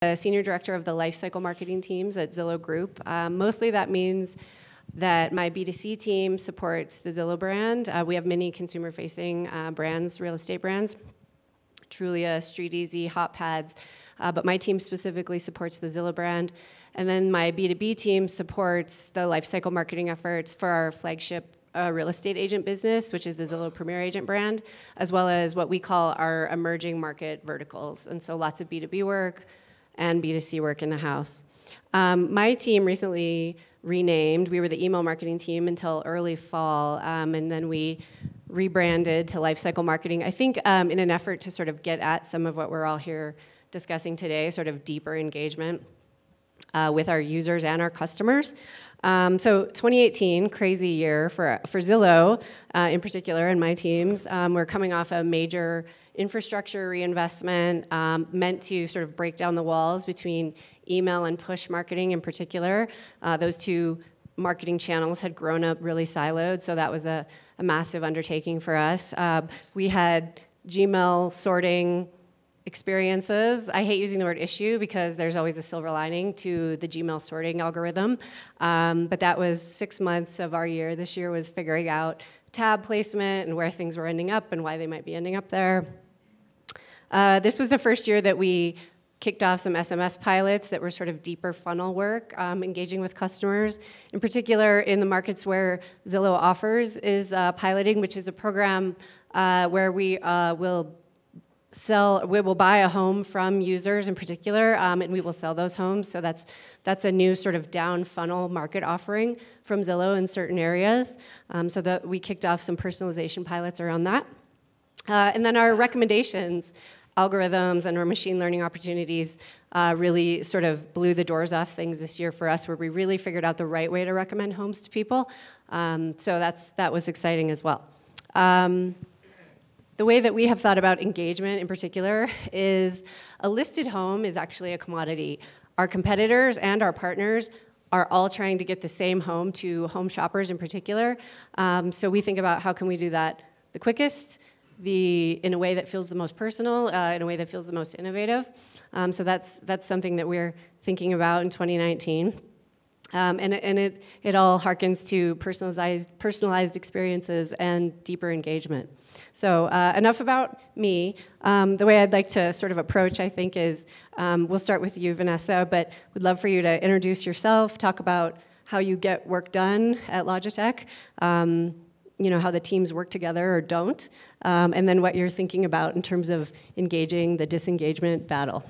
the Senior Director of the Lifecycle Marketing teams at Zillow Group. Mostly that means that my B2C team supports the Zillow brand. We have many consumer-facing brands, real estate brands, Trulia, StreetEasy, HotPads, but my team specifically supports the Zillow brand. And then my B2B team supports the lifecycle marketing efforts for our flagship real estate agent business, which is the Zillow Premier Agent brand, as well as what we call our emerging market verticals. And so lots of B2B work and B2C work in the house. My team recently renamed. We were the email marketing team until early fall, and then we rebranded to Lifecycle Marketing, I think in an effort to sort of get at some of what we're all here discussing today, sort of deeper engagement with our users and our customers. So 2018, crazy year for Zillow in particular, and my teams. We're coming off a major infrastructure reinvestment meant to sort of break down the walls between email and push marketing in particular. Those two marketing channels had grown up really siloed, so that was a massive undertaking for us. We had Gmail sorting experiences. I hate using the word issue because there's always a silver lining to the Gmail sorting algorithm. But that was 6 months of our year. This year was figuring out tab placement and where things were ending up and why they might be ending up there. This was the first year that we kicked off some SMS pilots that were sort of deeper funnel work, engaging with customers. In particular, in the markets where Zillow offers is piloting, which is a program where we will buy a home from users in particular, and we will sell those homes. So that's a new sort of down funnel market offering from Zillow in certain areas. So that we kicked off some personalization pilots around that. And then our recommendations, algorithms, and our machine learning opportunities really sort of blew the doors off things this year for us, where we really figured out the right way to recommend homes to people. So that was exciting as well. The way that we have thought about engagement in particular is a listed home is actually a commodity. Our competitors and our partners are all trying to get the same home to home shoppers in particular. So we think about how can we do that the quickest, in a way that feels the most personal, in a way that feels the most innovative. So that's something that we're thinking about in 2019. And it all harkens to personalized experiences and deeper engagement. So enough about me. The way I'd like to sort of approach, I think, is we'll start with you, Vanessa, but we'd love for you to introduce yourself, talk about how you get work done at Logitech, how the teams work together or don't, and then what you're thinking about in terms of engaging the disengagement battle.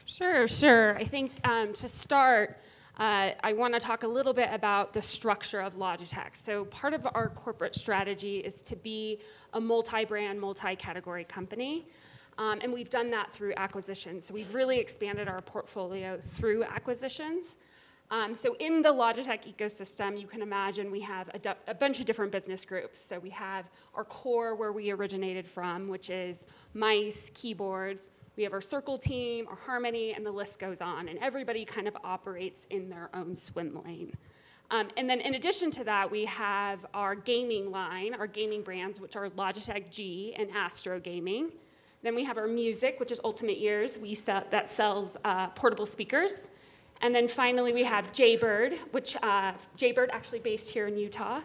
Sure. I think to start, I want to talk a little bit about the structure of Logitech. So part of our corporate strategy is to be a multi-brand, multi-category company. And we've done that through acquisitions. So we've really expanded our portfolio through acquisitions. So in the Logitech ecosystem, you can imagine we have a bunch of different business groups. So we have our core where we originated from, which is mice, keyboards. We have our Circle team, our Harmony, and the list goes on. And everybody kind of operates in their own swim lane. And then in addition to that, we have our gaming line, our gaming brands, which are Logitech G and Astro Gaming. Then we have our music, which is Ultimate Ears, that sells portable speakers. And then finally, we have Jaybird, which Jaybird actually based here in Utah.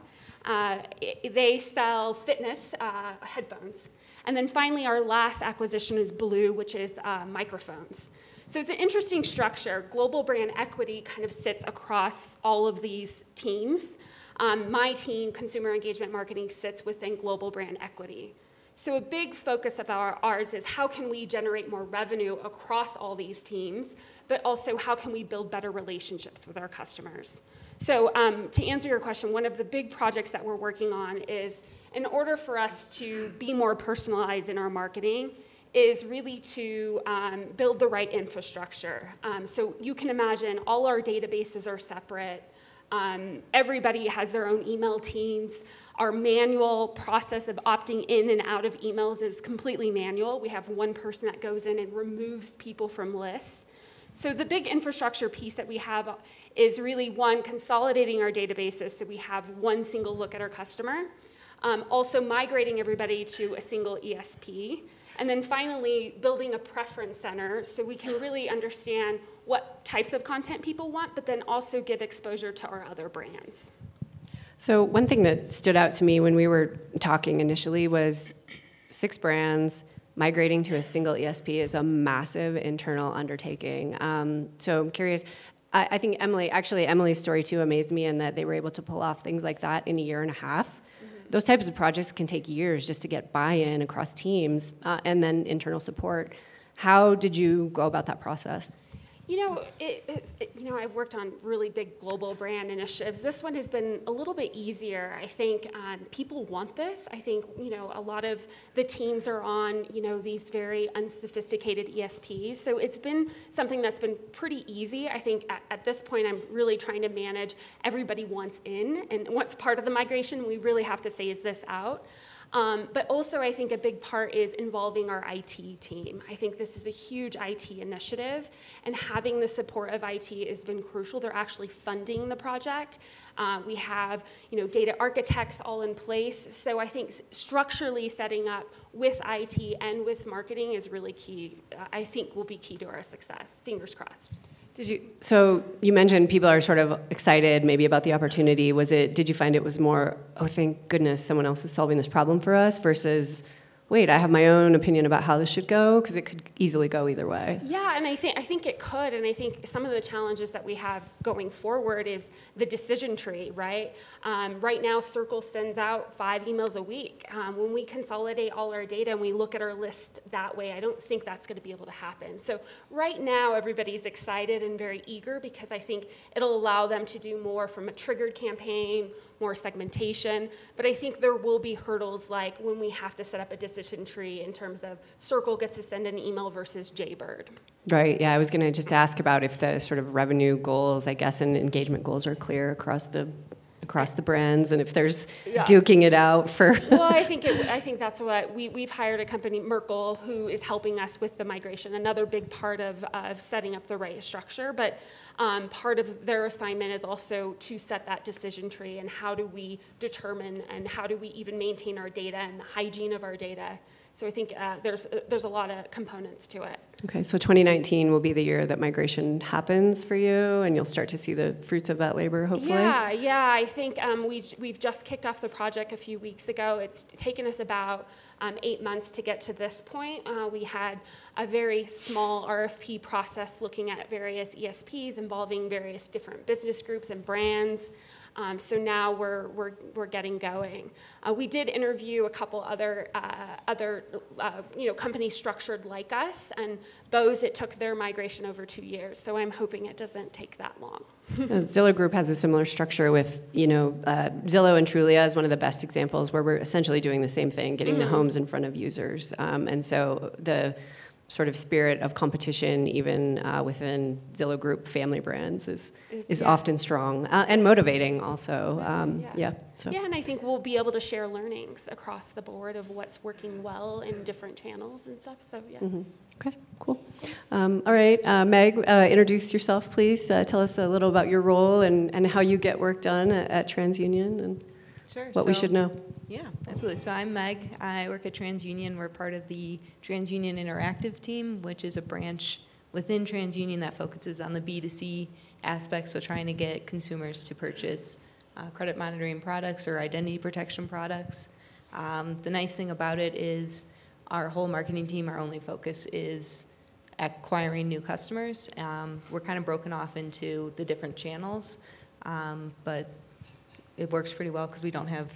They sell fitness headphones. And then finally, our last acquisition is Blue, which is microphones. So it's an interesting structure. Global brand equity kind of sits across all of these teams. My team, Consumer Engagement Marketing, sits within global brand equity. So a big focus of ours is how can we generate more revenue across all these teams, but also how can we build better relationships with our customers. So to answer your question, one of the big projects that we're working on is, in order for us to be more personalized in our marketing, is really to build the right infrastructure. So you can imagine all our databases are separate. Everybody has their own email teams. Our manual process of opting in and out of emails is completely manual. We have one person that goes in and removes people from lists. So the big infrastructure piece that we have is really, one, consolidating our databases so we have one single look at our customer. Also migrating everybody to a single ESP. And then finally, building a preference center so we can really understand what types of content people want, but then also give exposure to our other brands. So one thing that stood out to me when we were talking initially was 6 brands. Migrating to a single ESP is a massive internal undertaking. So I'm curious, I think Emily's story too amazed me in that they were able to pull off things like that in a year and a half. Those types of projects can take years just to get buy-in across teams and then internal support. How did you go about that process? I've worked on really big global brand initiatives. This one has been a little bit easier. I think people want this. I think, a lot of the teams are on, these very unsophisticated ESPs. So it's been something that's been pretty easy. I think at this point, I'm really trying to manage everybody wants in. And once part of the migration, we really have to phase this out. But also, I think a big part is involving our IT team. I think this is a huge IT initiative, and having the support of IT has been crucial. They're actually funding the project. We have, data architects all in place. So I think structurally setting up with IT and with marketing is really key. I think will be key to our success. Fingers crossed. So you mentioned people are sort of excited maybe about the opportunity. Did you find it was more, oh, thank goodness someone else is solving this problem for us, versus, wait, I have my own opinion about how this should go? Because it could easily go either way. Yeah, and I think it could, and I think some of the challenges that we have going forward is the decision tree, right? Right now, Circle sends out 5 emails a week. When we consolidate all our data and we look at our list that way, I don't think that's going to be able to happen. So right now, everybody's excited and very eager because I think it'll allow them to do more from a triggered campaign, more segmentation, but I think there will be hurdles like when we have to set up a decision tree in terms of Circle gets to send an email versus Jaybird. Right, yeah, I was gonna just ask about if the sort of revenue goals, I guess, and engagement goals are clear across the brands, and if there's duking it out for... Well, I think that's what we've hired a company, Merkle, who is helping us with the migration, another big part of setting up the right structure, but part of their assignment is also to set that decision tree and how do we determine and how do we even maintain our data and the hygiene of our data. So I think there's a lot of components to it. Okay, so 2019 will be the year that migration happens for you, and you'll start to see the fruits of that labor, hopefully? Yeah, I think we've just kicked off the project a few weeks ago. It's taken us about 8 months to get to this point. We had a very small RFP process looking at various ESPs involving various different business groups and brands. So now we're getting going. We did interview a couple other companies structured like us, and those, it took their migration over 2 years. So I'm hoping it doesn't take that long. Zillow Group has a similar structure with, Zillow and Trulia is one of the best examples where we're essentially doing the same thing, getting the homes in front of users. And so the sort of spirit of competition, even within Zillow Group family brands, is often strong and motivating also. And I think we'll be able to share learnings across the board of what's working well in different channels and stuff. So yeah. Mm-hmm. Okay, cool. All right, Meg, introduce yourself, please. Tell us a little about your role and how you get work done at TransUnion and what we should know. Yeah, absolutely. So I'm Meg. I work at TransUnion. We're part of the TransUnion Interactive team, which is a branch within TransUnion that focuses on the B2C aspect, so trying to get consumers to purchase credit monitoring products or identity protection products. The nice thing about it is our whole marketing team, our only focus is acquiring new customers. We're kind of broken off into the different channels, but it works pretty well because we don't have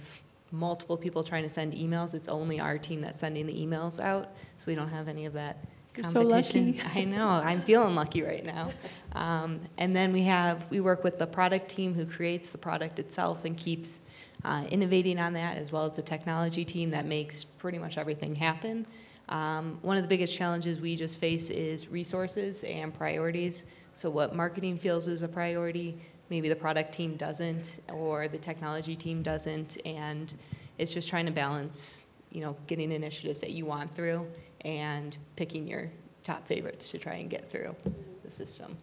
multiple people trying to send emails. It's only our team that's sending the emails out, so we don't have any of that competition. You're so lucky. I know, I'm feeling lucky right now. And then we work with the product team who creates the product itself and keeps innovating on that, as well as the technology team that makes pretty much everything happen. One of the biggest challenges we just face is resources and priorities. So what marketing feels is a priority, maybe the product team doesn't, or the technology team doesn't, and it's just trying to balance, getting initiatives that you want through and picking your top favorites to try and get through the system.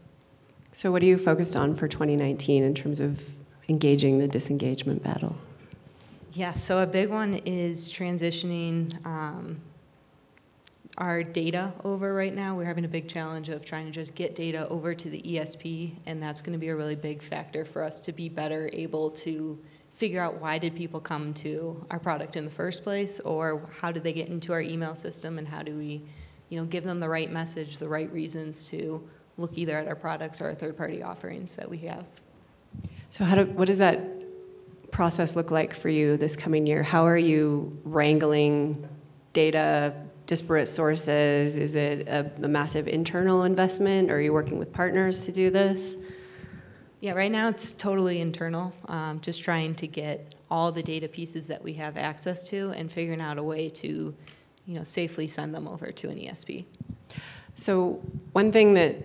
So what are you focused on for 2019 in terms of engaging the disengagement battle? Yeah, so a big one is transitioning our data over right now. We're having a big challenge of trying to just get data over to the ESP, and that's going to be a really big factor for us to be better able to figure out why did people come to our product in the first place, or how did they get into our email system, and how do we, give them the right message, the right reasons to look either at our products or our third-party offerings that we have. So what does that process look like for you this coming year? How are you wrangling data, disparate sources? Is it a massive internal investment, or are you working with partners to do this? Yeah, right now it's totally internal, just trying to get all the data pieces that we have access to and figuring out a way to, safely send them over to an ESP. So one thing that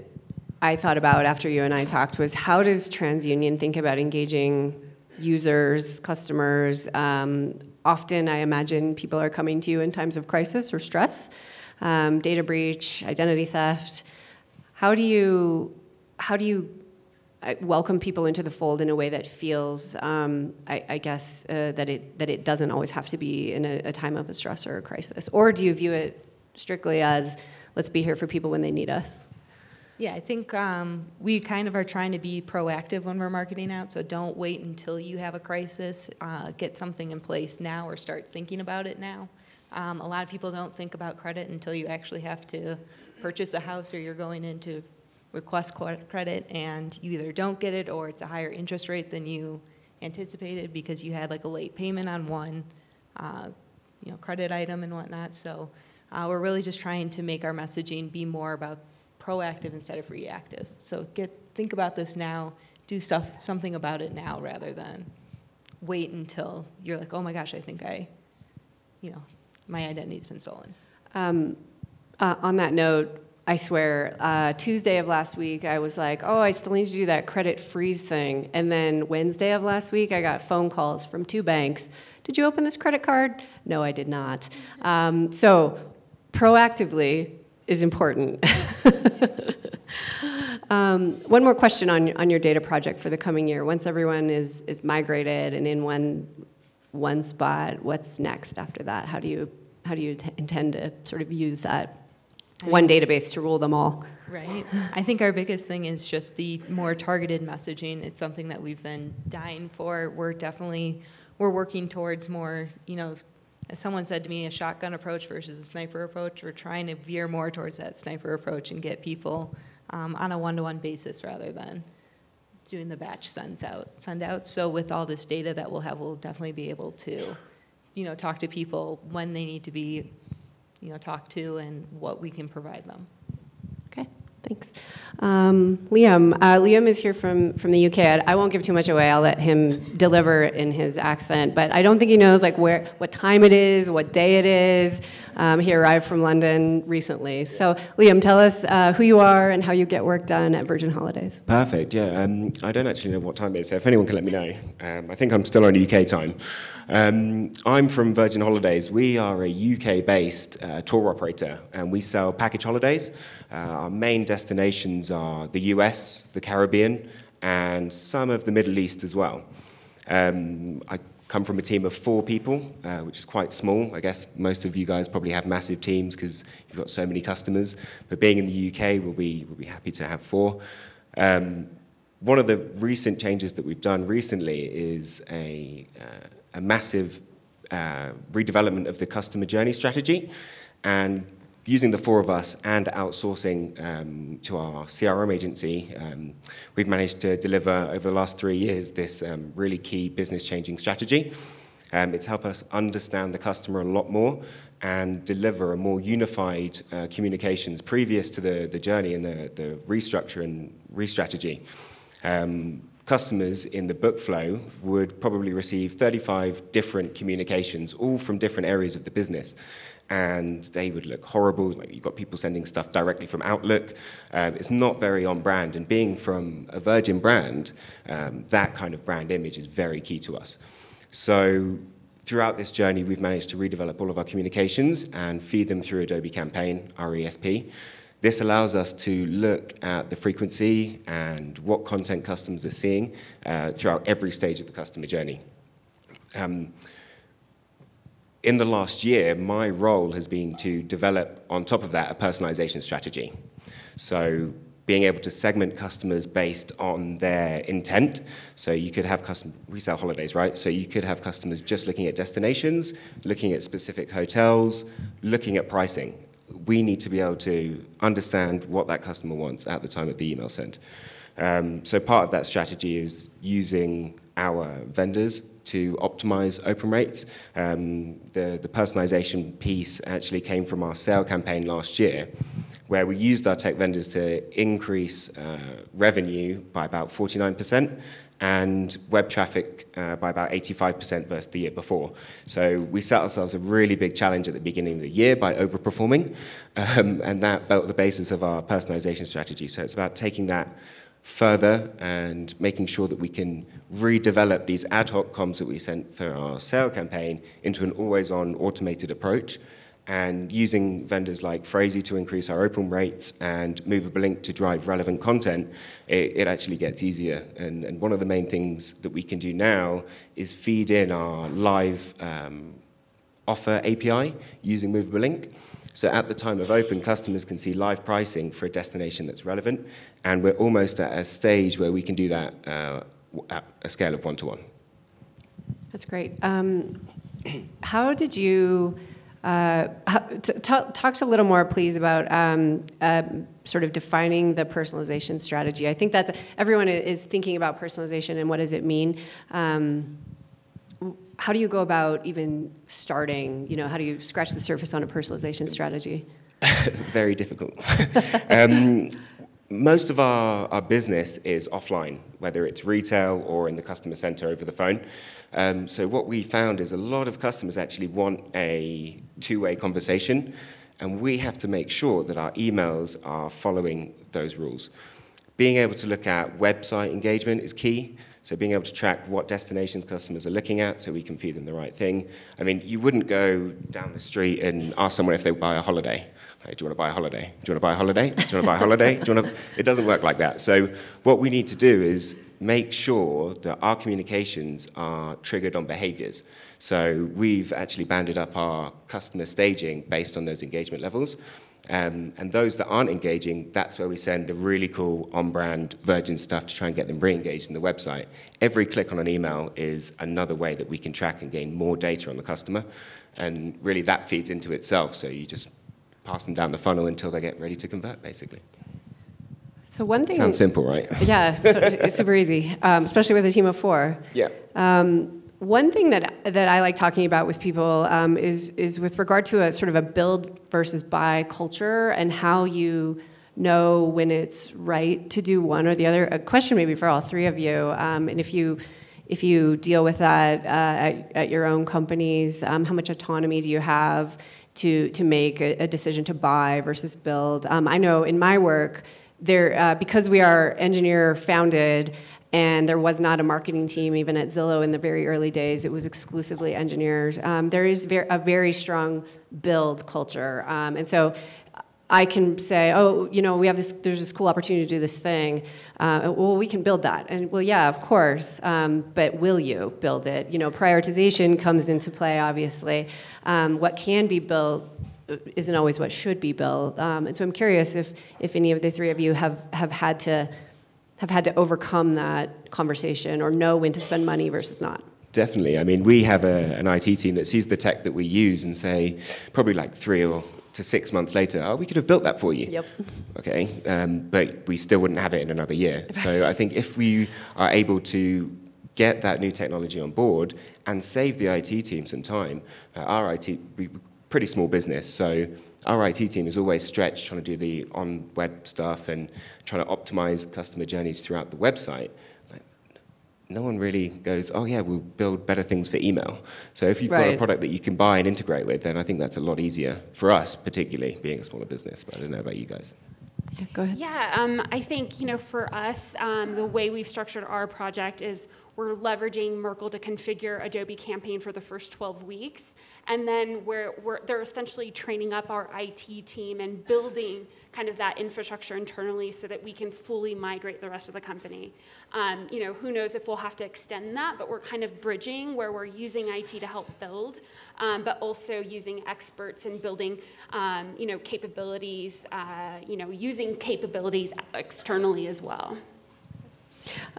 I thought about after you and I talked was, how does TransUnion think about engaging users, customers? Often I imagine people are coming to you in times of crisis or stress, data breach, identity theft. How do you welcome people into the fold in a way that feels, I guess, that it doesn't always have to be in a time of a stress or a crisis? Or do you view it strictly as, let's be here for people when they need us? Yeah, I think we kind of are trying to be proactive when we're marketing out, so don't wait until you have a crisis. Get something in place now or start thinking about it now. A lot of people don't think about credit until you actually have to purchase a house, or you're going in to request credit and you either don't get it, or it's a higher interest rate than you anticipated because you had like a late payment on one credit item and whatnot. So we're really just trying to make our messaging be more about proactive instead of reactive. So think about this now, do something about it now, rather than wait until you're like, oh my gosh, I think my identity's been stolen. On that note, I swear, Tuesday of last week, I was like, oh, I still need to do that credit freeze thing. And then Wednesday of last week, I got phone calls from 2 banks. Did you open this credit card? No, I did not. So proactively is important. One more question on your data project for the coming year. Once everyone is migrated and in one spot, what's next after that? How do you intend to sort of use that one database to rule them all? Right. I think our biggest thing is just the more targeted messaging. It's something that we've been dying for. We're working towards more, as someone said to me, a shotgun approach versus a sniper approach. We're trying to veer more towards that sniper approach and get people on a one-to-one basis rather than doing the batch send out. So with all this data that we'll have, we'll definitely be able to, talk to people when they need to be talked to and what we can provide them. Okay, thanks. Liam is here from the UK. I won't give too much away. I'll let him deliver in his accent, but I don't think he knows what time it is, what day it is. He arrived from London recently. So Liam, tell us who you are and how you get work done at Virgin Holidays. Perfect, yeah. I don't actually know what time it is, so if anyone can let me know. I think I'm still on UK time. I'm from Virgin Holidays. We are a UK-based tour operator, and we sell package holidays. Our main destinations are the US, the Caribbean, and some of the Middle East as well. I come from a team of 4 people, which is quite small. I guess most of you guys probably have massive teams because you've got so many customers. But being in the UK, we'll be happy to have 4. One of the recent changes that we've done recently is a massive redevelopment of the customer journey strategy, and using the 4 of us and outsourcing to our CRM agency, we've managed to deliver over the last 3 years this really key business-changing strategy. It's helped us understand the customer a lot more and deliver a more unified communications previous to the journey and the restructure and re-strategy. Customers in the book flow would probably receive 35 different communications, all from different areas of the business. And they would look horrible. Like, you've got people sending stuff directly from Outlook. It's not very on brand. And being from a Virgin brand, that kind of brand image is very key to us. So throughout this journey, we've managed to redevelop all of our communications and feed them through Adobe Campaign, our ESP. This allows us to look at the frequency and what content customers are seeing throughout every stage of the customer journey. in the last year, my role has been to develop, on top of that, a personalization strategy. So being able to segment customers based on their intent. So you could have we sell holidays, right? So you could have customers just looking at destinations, looking at specific hotels, looking at pricing. We need to be able to understand what that customer wants at the time of the email sent. So part of that strategy is using our vendors to optimize open rates. The personalization piece actually came from our sale campaign last year, where we used our tech vendors to increase revenue by about 49% and web traffic by about 85% versus the year before. So we set ourselves a really big challenge at the beginning of the year by overperforming, and that built the basis of our personalization strategy. So it's about taking that further and making sure that we can redevelop these ad hoc comms that we sent for our sale campaign into an always-on automated approach, and using vendors like Phrasey to increase our open rates and Movable Link to drive relevant content, it actually gets easier. And one of the main things that we can do now is feed in our live offer API using Movable Link. So at the time of open, customers can see live pricing for a destination that's relevant, and we're almost at a stage where we can do that at a scale of 1-to-1. That's great. How did you talk a little more, please, about sort of defining the personalization strategy? I think that's everyone is thinking about personalization and what does it mean. How do you go about even starting? You know, how do you scratch the surface on a personalization strategy? Very difficult. Most of our business is offline, whether it's retail or in the customer center over the phone. So what we found is a lot of customers actually want a two-way conversation, and we have to make sure that our emails are following those rules. Being able to look at website engagement is key. So being able to track what destinations customers are looking at so we can feed them the right thing. I mean, you wouldn't go down the street and ask someone if they buy a holiday. Hey, do you want to buy a holiday? Do you want to buy a holiday? Do you want to buy a holiday? Do you want to... It doesn't work like that. So what we need to do is make sure that our communications are triggered on behaviors. So we've actually banded up our customer staging based on those engagement levels. And those that aren't engaging, that's where we send the really cool on-brand Virgin stuff to try and get them re-engaged in the website. Every click on an email is another way that we can track and gain more data on the customer. And really that feeds into itself. So you just pass them down the funnel until they get ready to convert, basically. So one thing... Sounds simple, right? Yeah, it's super easy, especially with a team of 4. Yeah. One thing that I like talking about with people is with regard to a sort of a build versus buy culture and how you know when it's right to do one or the other. A question maybe for all 3 of you, and if you deal with that at your own companies, how much autonomy do you have to make a decision to buy versus build? I know in my work, because we are engineer founded, and there was not a marketing team even at Zillow in the very early days. It was exclusively engineers. There is a very strong build culture. And so I can say, oh, you know, there's this cool opportunity to do this thing. Well, we can build that. And well, yeah, of course, but will you build it? You know, prioritization comes into play, obviously. What can be built isn't always what should be built. And so I'm curious if any of the 3 of you have had to overcome that conversation or know when to spend money versus not. Definitely. I mean, we have an IT team that sees the tech that we use and say, probably like 3 to 6 months later, oh, we could have built that for you. Yep. Okay, but we still wouldn't have it in another year. So I think if we are able to get that new technology on board and save the IT team some time, our IT, we're a pretty small business, so our IT team is always stretched trying to do the on-web stuff and trying to optimize customer journeys throughout the website. No one really goes, oh yeah, we'll build better things for email. So if you've got a product that you can buy and integrate with, then I think that's a lot easier for us, particularly being a smaller business. But I don't know about you guys. Yeah, go ahead. Yeah, I think, you know, for us, the way we've structured our project is we're leveraging Merkle to configure Adobe Campaign for the first 12 weeks. And then they're essentially training up our IT team and building kind of that infrastructure internally so that we can fully migrate the rest of the company. Who knows if we'll have to extend that, but we're kind of bridging where we're using IT to help build, but also using experts and building, capabilities, using capabilities externally as well.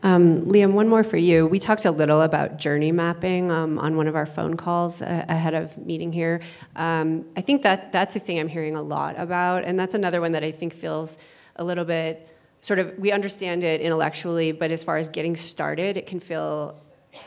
Liam, one more for you. We talked a little about journey mapping on one of our phone calls ahead of meeting here. I think that's a thing I'm hearing a lot about, and that's another one that I think feels a little bit sort of, we understand it intellectually, but as far as getting started, it can feel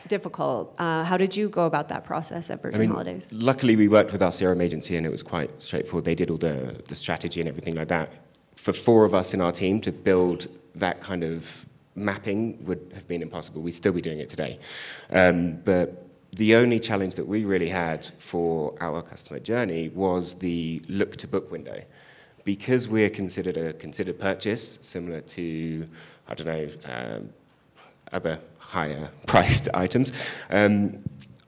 difficult. How did you go about that process at Virgin Holidays? Luckily, we worked with our CRM agency, and it was quite straightforward. They did all the strategy and everything like that. For 4 of us in our team to build that kind of mapping would have been impossible. We'd still be doing it today. But the only challenge that we really had for our customer journey was the look to book window. Because we're considered a considered purchase, similar to, I don't know, other higher priced items,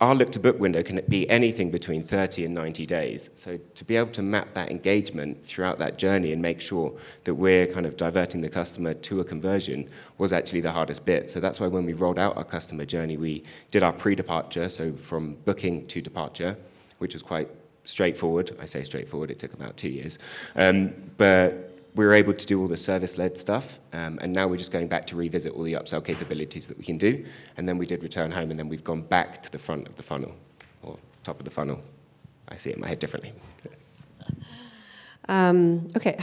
our look to book window can be anything between 30 and 90 days. So to be able to map that engagement throughout that journey and make sure that we're kind of diverting the customer to a conversion was actually the hardest bit. So that's why when we rolled out our customer journey, we did our pre-departure, so from booking to departure, which was quite straightforward. I say straightforward, it took about 2 years. But we were able to do all the service-led stuff, and now we're just going back to revisit all the upsell capabilities that we can do, and then we did return home, and then we've gone back to the front of the funnel, or top of the funnel. I see it in my head differently. Okay,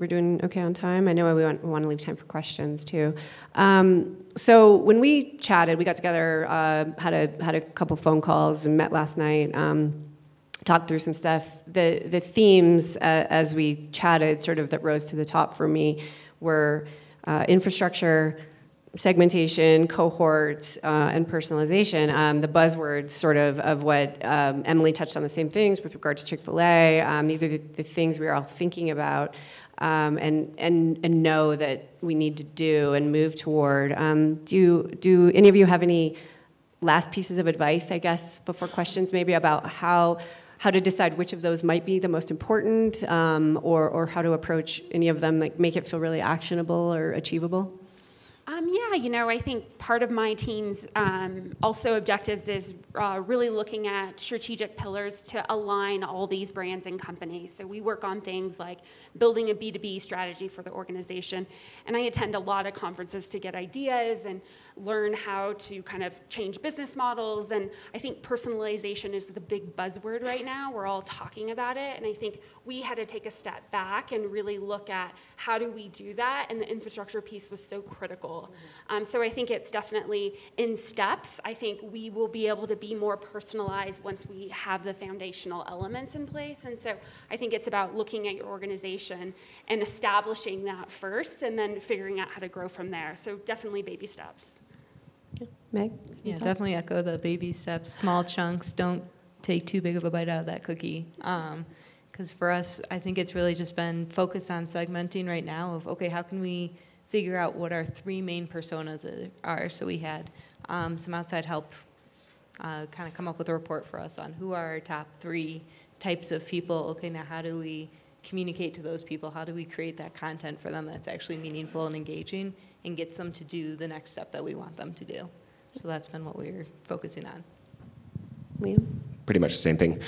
we're doing okay on time? I know we want to leave time for questions, too. So when we chatted, we got together, had a couple phone calls, and met last night, talked through some stuff. The themes as we chatted sort of that rose to the top for me were infrastructure, segmentation, cohorts, and personalization. The buzzwords sort of what Emily touched on the same things with regard to Chick-fil-A. These are the things we're all thinking about and know that we need to do and move toward. Do any of you have any last pieces of advice, I guess, before questions maybe about how to decide which of those might be the most important, or how to approach any of them, like make it feel really actionable or achievable? Yeah, I think part of my team's also objectives is really looking at strategic pillars to align all these brands and companies. So we work on things like building a B2B strategy for the organization. And I attend a lot of conferences to get ideas and learn how to kind of change business models. And I think personalization is the big buzzword right now. We're all talking about it. And I think we had to take a step back and really look at how do we do that. And the infrastructure piece was so critical. So I think it's definitely in steps. I think we will be able to be more personalized once we have the foundational elements in place. And so I think it's about looking at your organization and establishing that first and then figuring out how to grow from there. So definitely baby steps. Meg? Yeah, definitely echo the baby steps, small chunks. Don't take too big of a bite out of that cookie. Because for us, I think it's really just been focused on segmenting right now of, okay, how can we figure out what our 3 main personas are? So we had some outside help kind of come up with a report for us on who are our top 3 types of people. Okay, now how do we communicate to those people? How do we create that content for them that's actually meaningful and engaging and gets them to do the next step that we want them to do? So that's been what we're focusing on. Liam? Pretty much the same thing.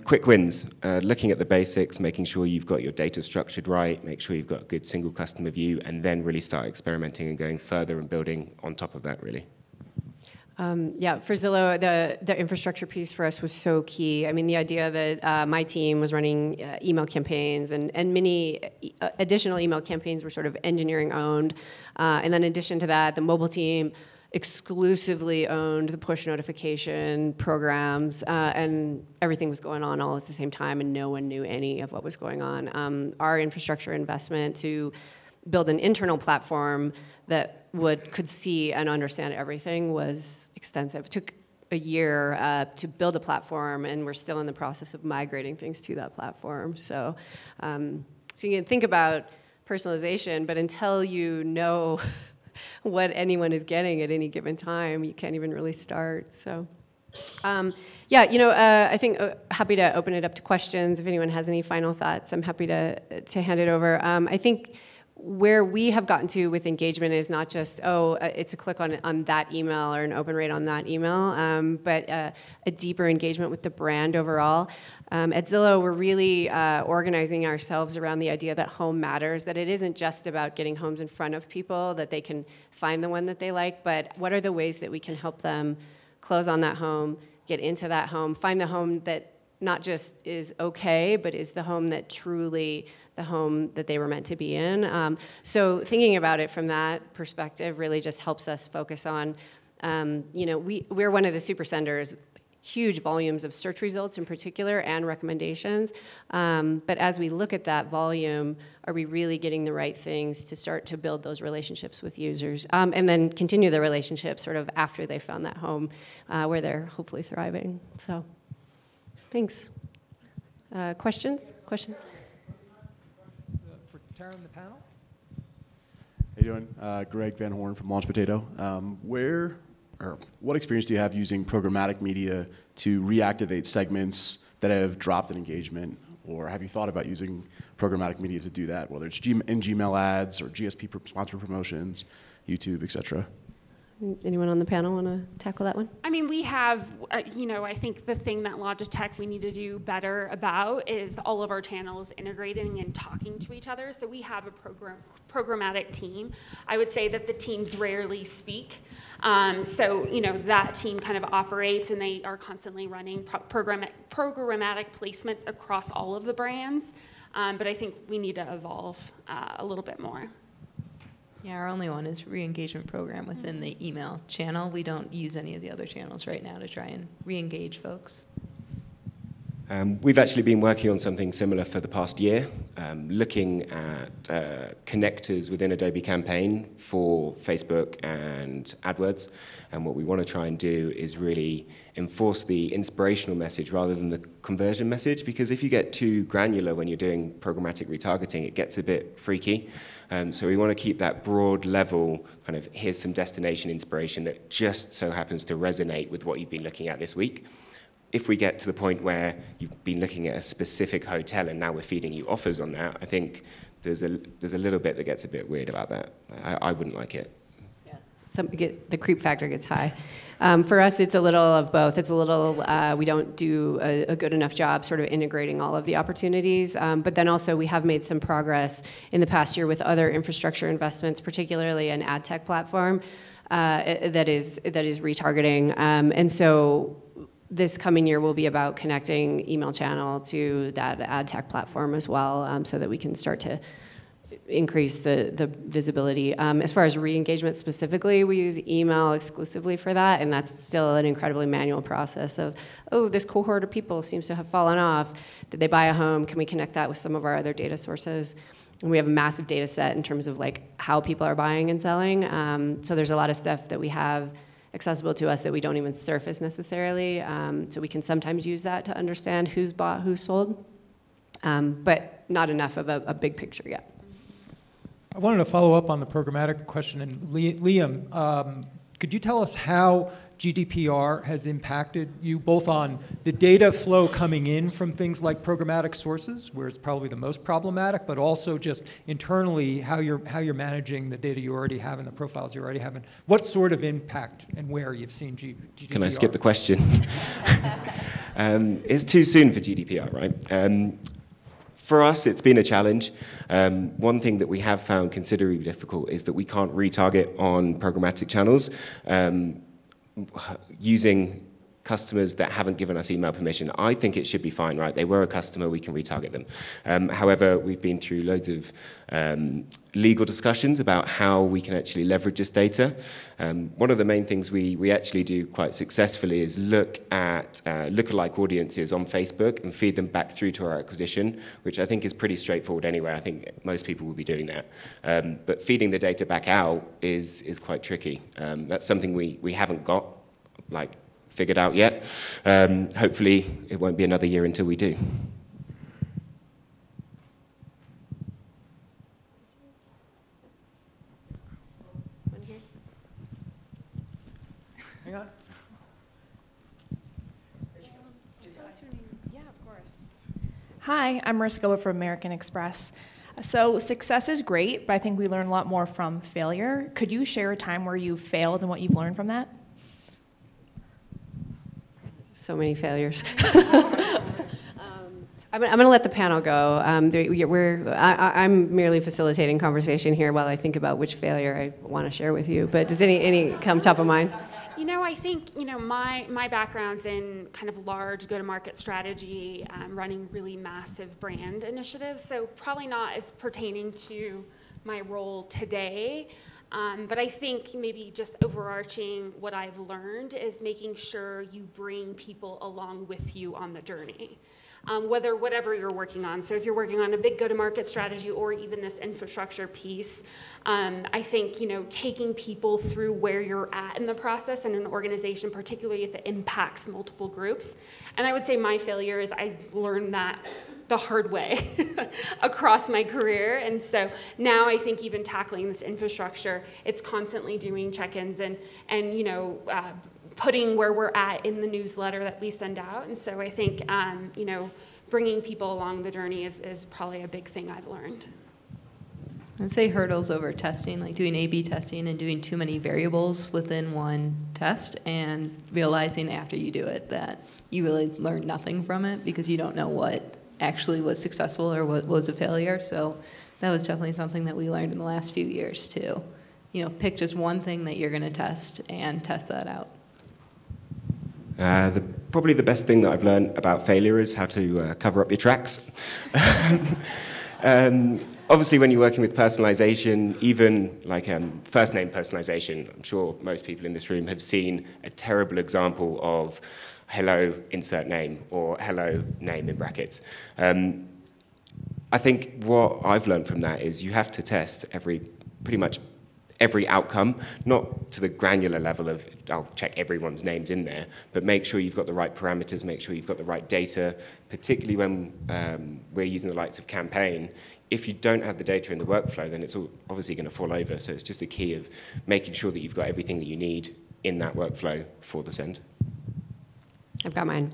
Quick wins, looking at the basics, making sure you've got your data structured right, make sure you've got a good single customer view, and then really start experimenting and going further and building on top of that, really. Yeah, for Zillow, the infrastructure piece for us was so key. I mean, the idea that my team was running email campaigns and many additional email campaigns were sort of engineering owned. And then in addition to that, the mobile team exclusively owned the push notification programs, and everything was going on all at the same time, and no one knew any of what was going on. Our infrastructure investment to build an internal platform that could see and understand everything was extensive. It took a year to build a platform, and we're still in the process of migrating things to that platform. So you can think about personalization, but until you know what anyone is getting at any given time. You can't even really start. So, yeah, I think happy to open it up to questions. If anyone has any final thoughts, I'm happy to hand it over. I think where we have gotten to with engagement is not just, it's a click on that email or an open rate on that email, but a deeper engagement with the brand overall. At Zillow, we're really organizing ourselves around the idea that home matters, that it isn't just about getting homes in front of people, that they can find the one that they like, but what are the ways that we can help them close on that home, get into that home, find the home that not just is okay, but is the home that truly the home that they were meant to be in. So thinking about it from that perspective really just helps us focus on, we're one of the super senders, huge volumes of search results in particular and recommendations. But as we look at that volume, are we really getting the right things to start to build those relationships with users? And then continue the relationship sort of after they found that home where they're hopefully thriving. So thanks. Questions? For Tara and the panel? How you doing? Greg Van Horn from Launch Potato. What experience do you have using programmatic media to reactivate segments that have dropped in engagement? Or have you thought about using programmatic media to do that, whether it's in Gmail ads or GSP sponsored promotions, YouTube, et cetera? Anyone on the panel want to tackle that one? I mean, we have, I think the thing that Logitech we need to do better about is all of our channels integrating and talking to each other. So we have a programmatic team. I would say that the teams rarely speak. So, that team kind of operates and they are constantly running programmatic placements across all of the brands. But I think we need to evolve a little bit more. Yeah, our only one is re-engagement program within the email channel. We don't use any of the other channels right now to try and re-engage folks. We've actually been working on something similar for the past year, looking at connectors within Adobe Campaign for Facebook and AdWords. And what we want to try and do is really enforce the inspirational message rather than the conversion message, because if you get too granular when you're doing programmatic retargeting, it gets a bit freaky. So we want to keep that broad level, kind of here's some destination inspiration that just so happens to resonate with what you've been looking at this week. If we get to the point where you've been looking at a specific hotel and now we're feeding you offers on that, I think there's a little bit that gets a bit weird about that. I wouldn't like it. Yeah, the creep factor gets high. For us, it's a little of both. It's a little, we don't do a good enough job sort of integrating all of the opportunities, but then also we have made some progress in the past year with other infrastructure investments, particularly an ad tech platform that is retargeting. And so this coming year will be about connecting email channel to that ad tech platform as well, so that we can start to increase the visibility. As far as re-engagement specifically, we use email exclusively for that, and that's still an incredibly manual process of, this cohort of people seems to have fallen off. Did they buy a home? Can we connect that with some of our other data sources? And we have a massive data set in terms of like how people are buying and selling. So there's a lot of stuff that we have accessible to us that we don't even surface necessarily. So we can sometimes use that to understand who's bought, who's sold, but not enough of a big picture yet. I wanted to follow up on the programmatic question. And Liam, could you tell us how GDPR has impacted you, both on the data flow coming in from things like programmatic sources, where it's probably the most problematic, but also just internally how you're managing the data you already have and the profiles you already have, and what sort of impact and where you've seen GDPR? Can I skip the question? It's too soon for GDPR, right? For us, it's been a challenge. One thing that we have found considerably difficult is that we can't retarget on programmatic channels using customers that haven't given us email permission. I think it should be fine, right? They were a customer, we can retarget them. However, we've been through loads of legal discussions about how we can actually leverage this data. One of the main things we actually do quite successfully is look at lookalike audiences on Facebook and feed them back through to our acquisition, which I think is pretty straightforward anyway. I think most people will be doing that. But feeding the data back out is quite tricky. That's something we haven't got figured out yet. Hopefully it won't be another year until we do. Hang on. Yeah, of course. Hi, I'm Marissa Goba from American Express. So success is great, but I think we learn a lot more from failure. Could you share a time where you failed and what you've learned from that? So many failures. I'm going to let the panel go. I'm merely facilitating conversation here while I think about which failure I want to share with you. But does any come top of mind? You know, I think, you know, my background's in kind of large go-to-market strategy, running really massive brand initiatives, so probably not as pertaining to my role today. But I think maybe just overarching what I've learned is making sure you bring people along with you on the journey. Whatever you're working on. So if you're working on a big go-to-market strategy or even this infrastructure piece, I think, you know, taking people through where you're at in the process in an organization, particularly if it impacts multiple groups. And I would say my failure is I learned that the hard way across my career. And so now I think even tackling this infrastructure, it's constantly doing check-ins and you know, putting where we're at in the newsletter that we send out. And so I think, you know, bringing people along the journey is probably a big thing I've learned. I'd say hurdles over testing, like doing A/B testing and doing too many variables within one test and realizing after you do it that you really learn nothing from it because you don't know what actually was successful or what was a failure. So that was definitely something that we learned in the last few years too. You know, pick just one thing that you're going to test and test that out. Probably the best thing that I've learned about failure is how to cover up your tracks. Obviously, when you're working with personalization, even like first name personalization, I'm sure most people in this room have seen a terrible example of hello, insert name, or hello, name in brackets. I think what I've learned from that is you have to test pretty much every outcome, not to the granular level of, I'll check everyone's names in there, but make sure you've got the right parameters, make sure you've got the right data, particularly when we're using the likes of campaign. If you don't have the data in the workflow, then it's obviously going to fall over. So it's just a key of making sure that you've got everything that you need in that workflow for the send. I've got mine.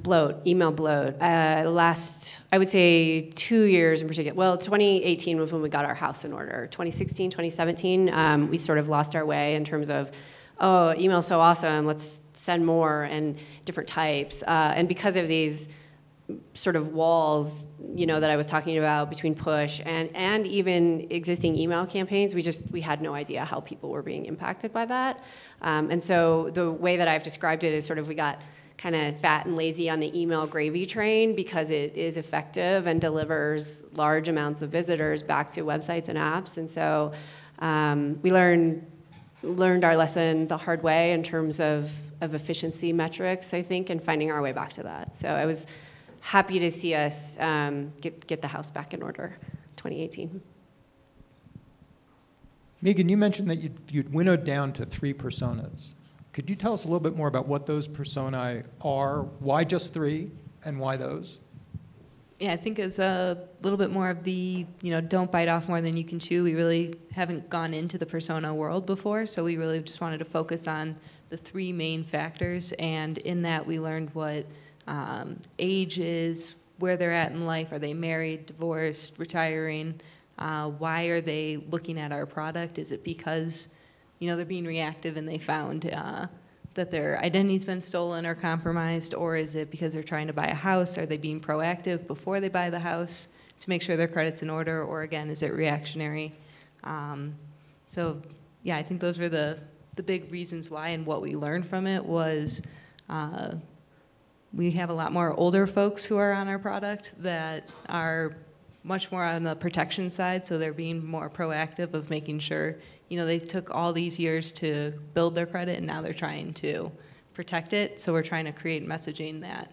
Bloat, email bloat. I would say 2 years in particular. Well, 2018 was when we got our house in order. 2016, 2017, we sort of lost our way in terms of, oh, email's so awesome, let's send more and different types. And because of these sort of walls, you know, that I was talking about between push and even existing email campaigns, we had no idea how people were being impacted by that. And so the way that I've described it is sort of we got kind of fat and lazy on the email gravy train because it is effective and delivers large amounts of visitors back to websites and apps. And so we learned our lesson the hard way in terms of efficiency metrics, I think, and finding our way back to that. So I was happy to see us get the house back in order, 2018. Megan, you mentioned that you'd winnowed down to 3 personas. Could you tell us a little bit more about what those personae are, why just 3, and why those? Yeah, I think it's a little bit more of the, you know, don't bite off more than you can chew. We really haven't gone into the persona world before, so we really just wanted to focus on the 3 main factors, and in that we learned what age is, where they're at in life, are they married, divorced, retiring, why are they looking at our product? Is it because, you know, they're being reactive and they found that their identity's been stolen or compromised, or is it because they're trying to buy a house? Are they being proactive before they buy the house to make sure their credit's in order, or again, is it reactionary? So yeah, I think those were the big reasons why, and what we learned from it was we have a lot more older folks who are on our product that are much more on the protection side, so they're being more proactive of making sure, you know, they took all these years to build their credit and now they're trying to protect it, so we're trying to create messaging that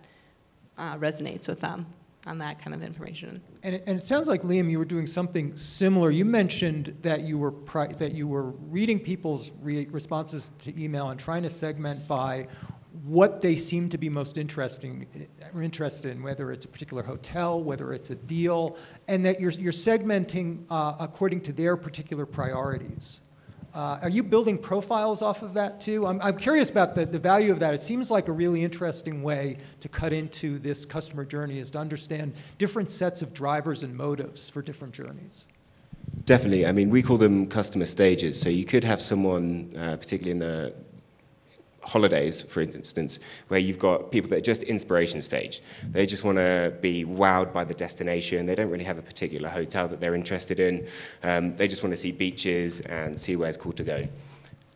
resonates with them on that kind of information. And it sounds like, Liam, you were doing something similar. You mentioned that you were reading people's responses to email and trying to segment by what they seem to be most interested in, whether it's a particular hotel, whether it's a deal, and that you're segmenting according to their particular priorities. Are you building profiles off of that too? I'm curious about the value of that. It seems like a really interesting way to cut into this customer journey is to understand different sets of drivers and motives for different journeys. Definitely. I mean, we call them customer stages. So you could have someone, particularly in the holidays, for instance, where you've got people that are just inspiration stage. They just want to be wowed by the destination. They don't really have a particular hotel that they're interested in. They just want to see beaches and see where it's cool to go.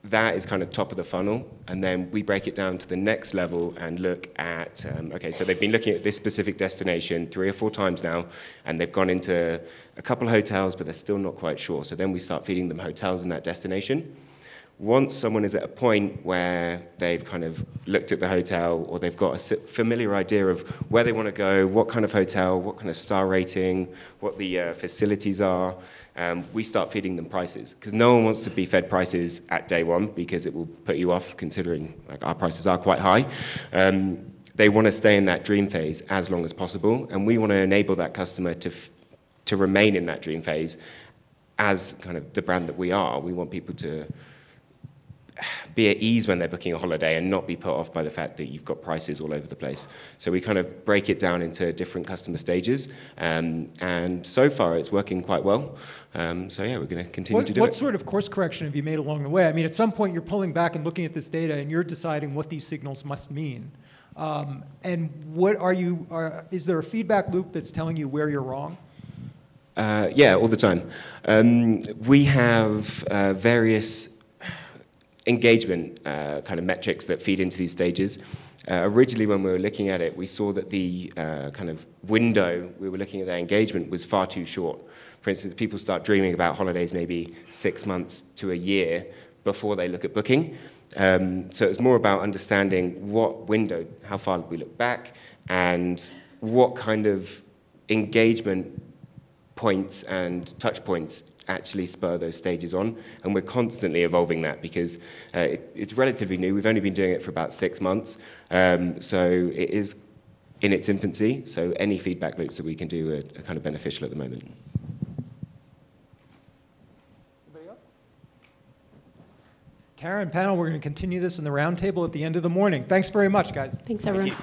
That is kind of top of the funnel, and then we break it down to the next level and look at, okay, so they've been looking at this specific destination 3 or 4 times now, and they've gone into a couple of hotels, but they're still not quite sure. So then we start feeding them hotels in that destination. Once someone is at a point where they've kind of looked at the hotel or they've got a familiar idea of where they want to go, what kind of hotel, what kind of star rating, what the facilities are, we start feeding them prices. Because no one wants to be fed prices at day one because it will put you off, considering like our prices are quite high. They want to stay in that dream phase as long as possible, and we want to enable that customer to remain in that dream phase as kind of the brand that we are. We want people to be at ease when they're booking a holiday and not be put off by the fact that you've got prices all over the place. So we kind of break it down into different customer stages, and so far it's working quite well. So yeah, we're going to continue to do it. What sort of course correction have you made along the way? I mean, at some point you're pulling back and looking at this data and you're deciding what these signals must mean. And what is there a feedback loop that's telling you where you're wrong? Yeah, all the time. We have various engagement kind of metrics that feed into these stages. Originally, when we were looking at it, we saw that the kind of window we were looking at their engagement was far too short. For instance, people start dreaming about holidays maybe 6 months to a year before they look at booking. So it's more about understanding what window, how far we look back, and what kind of engagement points and touch points actually spur those stages on, and we're constantly evolving that because it's relatively new. We've only been doing it for about 6 months, so it is in its infancy, so any feedback loops that we can do are kind of beneficial at the moment. Tara and panel, we're going to continue this in the roundtable at the end of the morning. Thanks very much, guys. Thanks, everyone.